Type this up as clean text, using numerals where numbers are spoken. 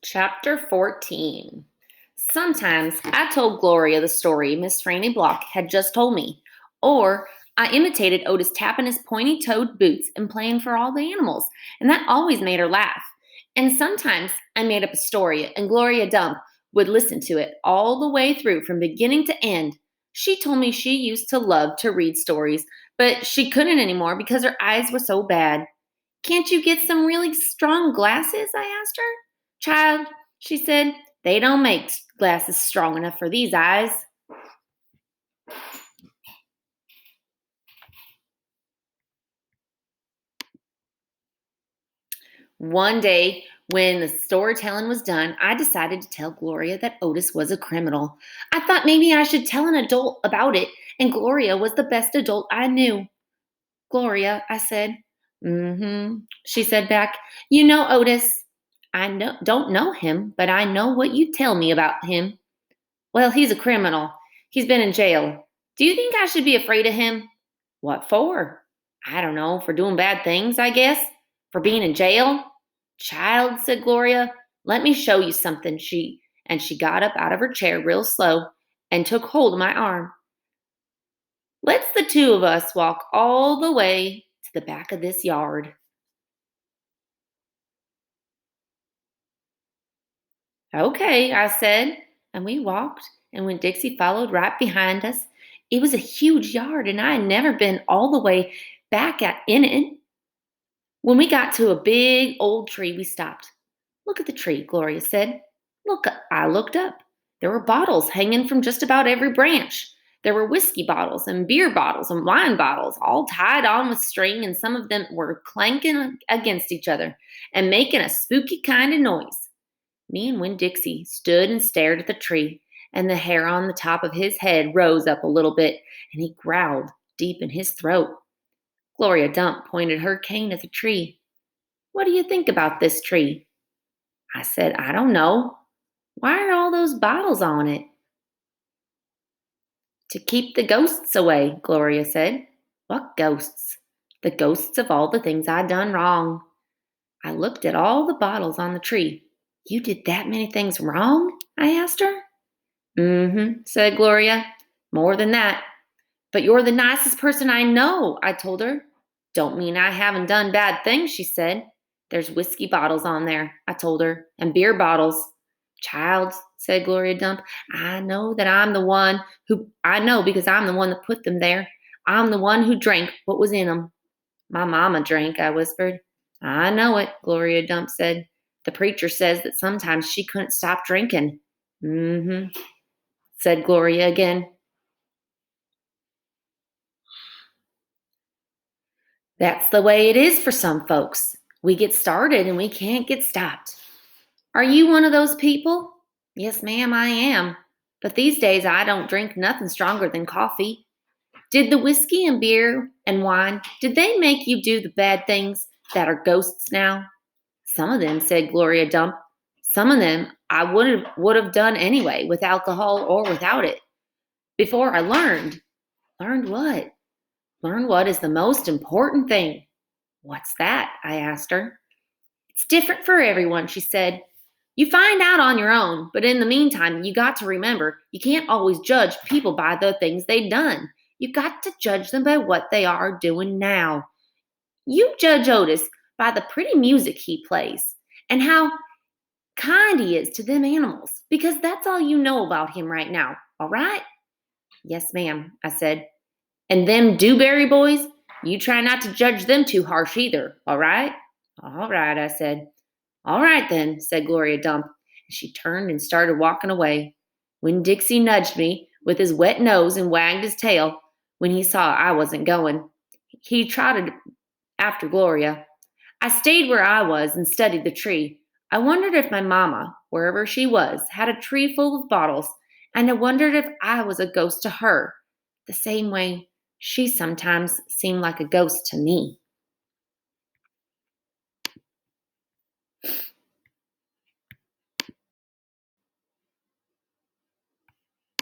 Chapter 14. Sometimes I told Gloria the story Miss Franny Block had just told me, or I imitated Otis tapping his pointy toed boots and playing for all the animals, and that always made her laugh. And sometimes I made up a story, and Gloria Dump would listen to it all the way through from beginning to end. She told me she used to love to read stories, but she couldn't anymore because her eyes were so bad. Can't you get some really strong glasses? I asked her. Child, she said, they don't make glasses strong enough for these eyes. One day, when the storytelling was done, I decided to tell Gloria that Otis was a criminal. I thought maybe I should tell an adult about it, and Gloria was the best adult I knew. Gloria, I said. She said back. You know Otis. Don't know him, but I know what you tell me about him. Well, he's a criminal. He's been in jail. Do you think I should be afraid of him? What for? I don't know, for doing bad things, I guess. For being in jail? Child, said Gloria, let me show you something. She got up out of her chair real slow and took hold of my arm. Let's the two of us walk all the way to the back of this yard. Okay, I said, and we walked, and Winn-Dixie followed right behind us. It was a huge yard, and I had never been all the way in it. When we got to a big old tree, we stopped. Look at the tree, Gloria said. Look, I looked up. There were bottles hanging from just about every branch. There were whiskey bottles and beer bottles and wine bottles, all tied on with string, and some of them were clanking against each other and making a spooky kind of noise. Me and Winn-Dixie stood and stared at the tree, and the hair on the top of his head rose up a little bit, and he growled deep in his throat. Gloria Dump pointed her cane at the tree. What do you think about this tree? I said, I don't know. Why are all those bottles on it? To keep the ghosts away, Gloria said. What ghosts? The ghosts of all the things I'd done wrong. I looked at all the bottles on the tree. You did that many things wrong? I asked her. Said Gloria. More than that. But you're the nicest person I know, I told her. Don't mean I haven't done bad things, she said. There's whiskey bottles on there, I told her, and beer bottles. Child, said Gloria Dump, I know because I'm the one that put them there. I'm the one who drank what was in them. My mama drank, I whispered. I know it, Gloria Dump said. The preacher says that sometimes she couldn't stop drinking. Said Gloria again. That's the way it is for some folks. We get started and we can't get stopped. Are you one of those people? Yes, ma'am, I am. But these days I don't drink nothing stronger than coffee. Did the whiskey and beer and wine, did they make you do the bad things that are ghosts now? Some of them, said Gloria Dump. Some of them I would have done anyway, with alcohol or without it. Before I learned. Learned what? Learn what is the most important thing. What's that? I asked her. It's different for everyone, she said. You find out on your own, but in the meantime, you got to remember you can't always judge people by the things they've done. You got to judge them by what they are doing now. You judge Otis by the pretty music he plays and how kind he is to them animals, because that's all you know about him right now, all right? Yes, ma'am, I said. And them Dewberry boys, you try not to judge them too harsh either, all right? All right, I said. All right then, said Gloria Dump. She turned and started walking away. Winn-Dixie nudged me with his wet nose and wagged his tail when he saw I wasn't going. He trotted after Gloria. I stayed where I was and studied the tree. I wondered if my mama, wherever she was, had a tree full of bottles, and I wondered if I was a ghost to her, the same way she sometimes seemed like a ghost to me.